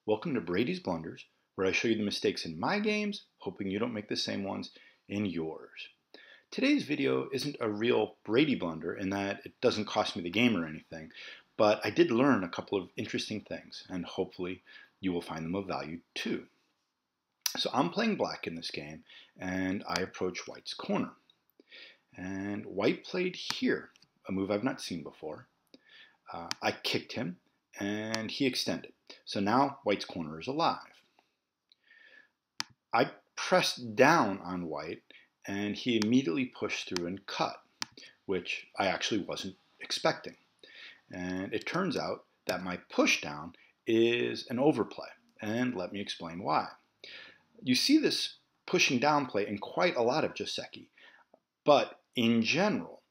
Welcome to Brady's Blunders, where I show you the mistakes in my games, hoping you don't make the same ones in yours. Today's video isn't a real Brady blunder in that it doesn't cost me the game or anything, but I did learn a couple of interesting things, and hopefully you will find them of value too. So I'm playing black in this game, and I approach white's corner. And white played here, a move I've not seen before. I kicked him, and he extended. So now white's corner is alive. I pressed down on white, and he immediately pushed through and cut, which I actually wasn't expecting. And it turns out that my push down is an overplay, and let me explain why. You see this pushing down play in quite a lot of joseki, but in general,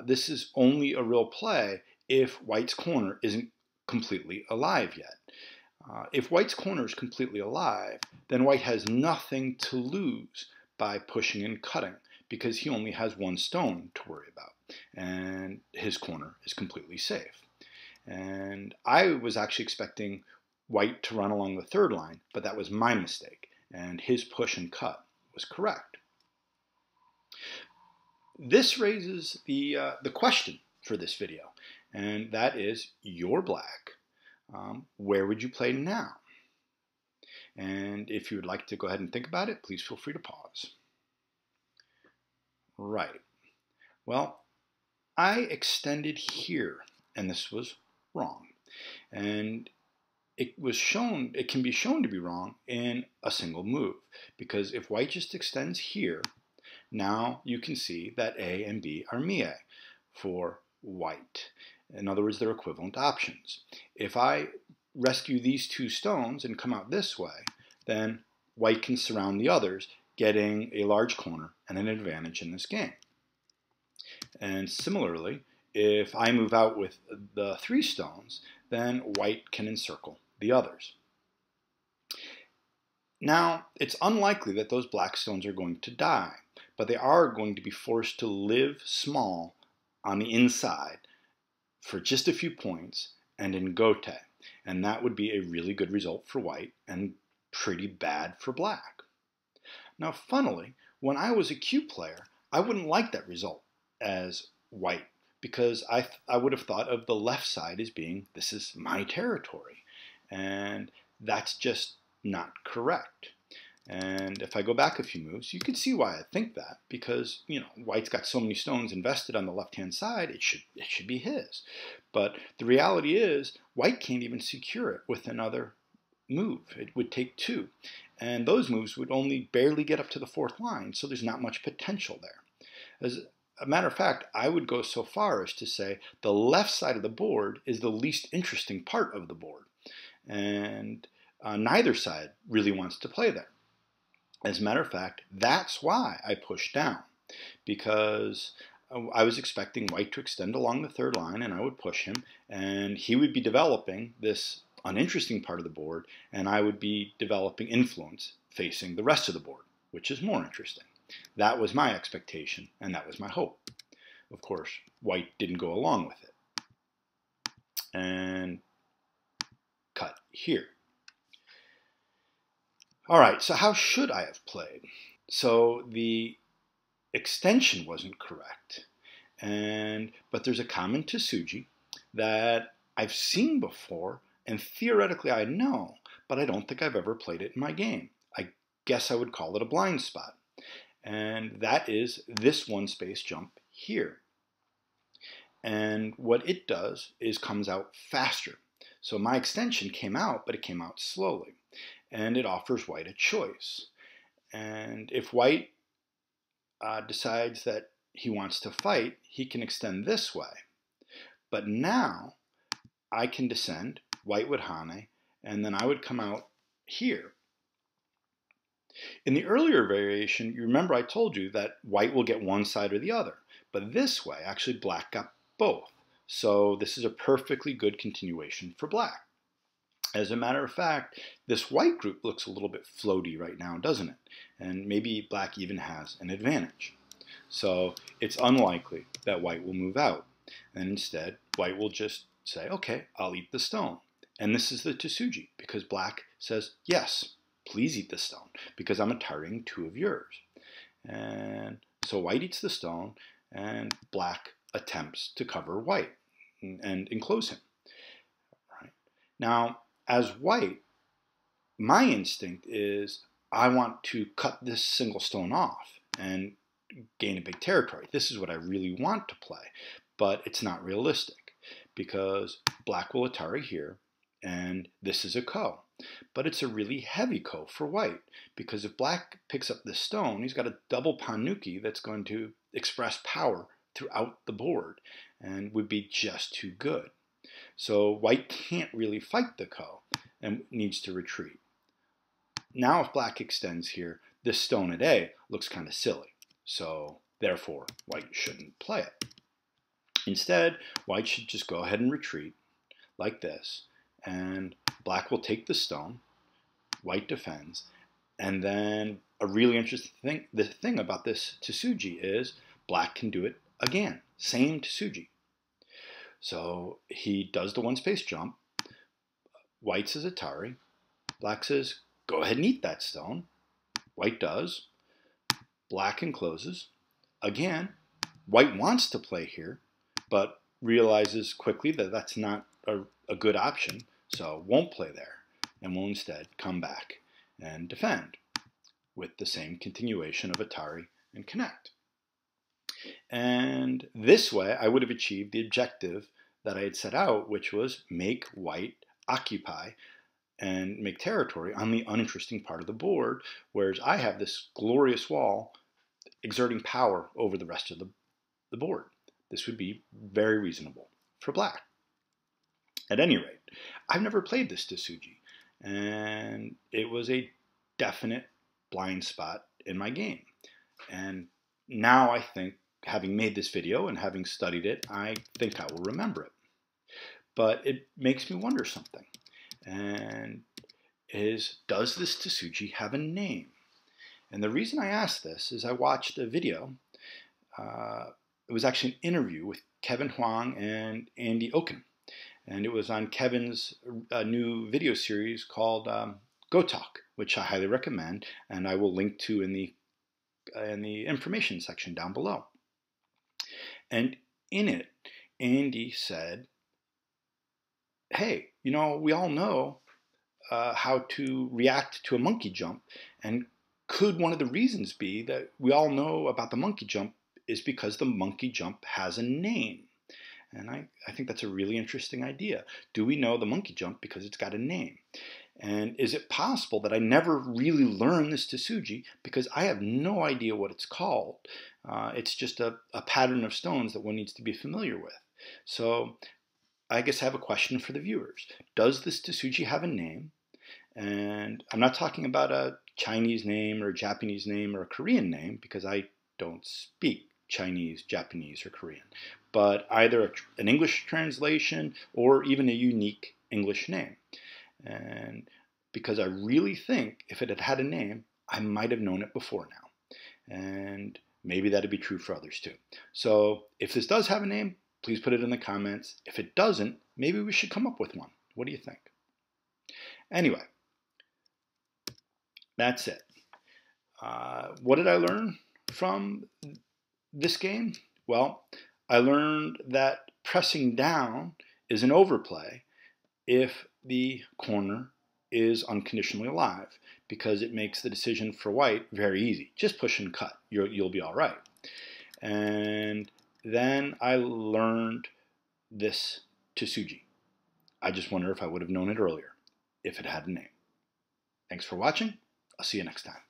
this is only a real play if white's corner isn't completely alive yet. If white's corner is completely alive, then white has nothing to lose by pushing and cutting because he only has one stone to worry about, and his corner is completely safe. And I was actually expecting white to run along the third line, but that was my mistake, and his push and cut was correct. This raises the question for this video, and that is, you're black. Where would you play now? And if you would like to go ahead and think about it, please feel free to pause. Right. Well, I extended here, and this was wrong. And it can be shown to be wrong in a single move, because if white just extends here, now you can see that A and B are mie for white. In other words, they're equivalent options. If I rescue these two stones and come out this way, then white can surround the others, getting a large corner and an advantage in this game. And similarly, if I move out with the three stones, then white can encircle the others. Now, it's unlikely that those black stones are going to die, but they are going to be forced to live small on the inside for just a few points and in gote, and that would be a really good result for white and pretty bad for black. Now, funnily, when I was a Q player, I wouldn't like that result as white, because I would have thought of the left side as being, this is my territory, and that's just not correct. And if I go back a few moves, you can see why I think that, because, you know, white's got so many stones invested on the left-hand side, it should be his. But the reality is, white can't even secure it with another move. It would take two. And those moves would only barely get up to the fourth line, so there's not much potential there. As a matter of fact, I would go so far as to say the left side of the board is the least interesting part of the board. And neither side really wants to play there. As a matter of fact, that's why I pushed down, because I was expecting white to extend along the third line, and I would push him, and he would be developing this uninteresting part of the board, and I would be developing influence facing the rest of the board, which is more interesting. That was my expectation, and that was my hope. Of course, white didn't go along with it. And cut here. All right, so how should I have played? So the extension wasn't correct, but there's a common Tesuji that I've seen before, and theoretically I know, but I don't think I've ever played it in my game. I guess I would call it a blind spot, and that is this one space jump here. And what it does is comes out faster. So my extension came out, but it came out slowly. And it offers white a choice. And if white decides that he wants to fight, he can extend this way. But now I can descend, white would hane, and then I would come out here. In the earlier variation, you remember I told you that white will get one side or the other. But this way, actually black got both. So this is a perfectly good continuation for black. As a matter of fact, this white group looks a little bit floaty right now, doesn't it? And maybe black even has an advantage. So it's unlikely that white will move out. And instead, white will just say, okay, I'll eat the stone. And this is the Tsuji, because black says, yes, please eat the stone, because I'm attarring 2 of yours. And so white eats the stone, and black attempts to cover white and enclose him. Right? Now, as white, my instinct is I want to cut this single stone off and gain a big territory. This is what I really want to play, but it's not realistic because black will atari here, and this is a ko. But it's a really heavy ko for white, because if black picks up this stone, he's got a double panuki that's going to express power throughout the board and would be just too good. So white can't really fight the ko and needs to retreat. Now if black extends here, this stone at A looks kind of silly. So therefore, white shouldn't play it. Instead, white should just go ahead and retreat like this, and black will take the stone, white defends, and then a really interesting thing, the thing about this Tesuji is black can do it again, same Tsuji. So he does the 1-space jump, white says atari, black says go ahead and eat that stone, white does, black encloses, again, white wants to play here, but realizes quickly that that's not a good option, so won't play there, and will instead come back and defend with the same continuation of atari and connect. And this way, I would have achieved the objective that I had set out, which was make white occupy and make territory on the uninteresting part of the board, whereas I have this glorious wall exerting power over the rest of the board. This would be very reasonable for black. At any rate, I've never played this Tsuji, and it was a definite blind spot in my game. And now I think, having made this video and having studied it, I think I will remember it. But it makes me wonder something, and does this Tsuji have a name? And the reason I ask this is I watched a video. It was actually an interview with Kevin Huang and Andy Oken. And it was on Kevin's new video series called Go Talk, which I highly recommend, and I will link to in the information section down below. And in it, Andy said, hey, you know, we all know how to react to a monkey jump, and could one of the reasons be that we all know about the monkey jump is because the monkey jump has a name? And I think that's a really interesting idea. Do we know the monkey jump because it's got a name? And is it possible that I never really learned this Tsuji because I have no idea what it's called? It's just a pattern of stones that one needs to be familiar with. So I guess I have a question for the viewers. Does this Tsuji have a name? And I'm not talking about a Chinese name or a Japanese name or a Korean name, because I don't speak Chinese, Japanese, or Korean, but either an English translation or even a unique English name. And because I really think if it had had a name, I might have known it before now. And maybe that'd be true for others too. So if this does have a name, please put it in the comments. If it doesn't, maybe we should come up with one. What do you think? Anyway, that's it. What did I learn from this game? Well, I learned that pressing down is an overplay if the corner is unconditionally alive, because it makes the decision for white very easy. Just push and cut. You'll be all right. And then I learned this Tsuji. I just wonder if I would have known it earlier, if it had a name. Thanks for watching. I'll see you next time.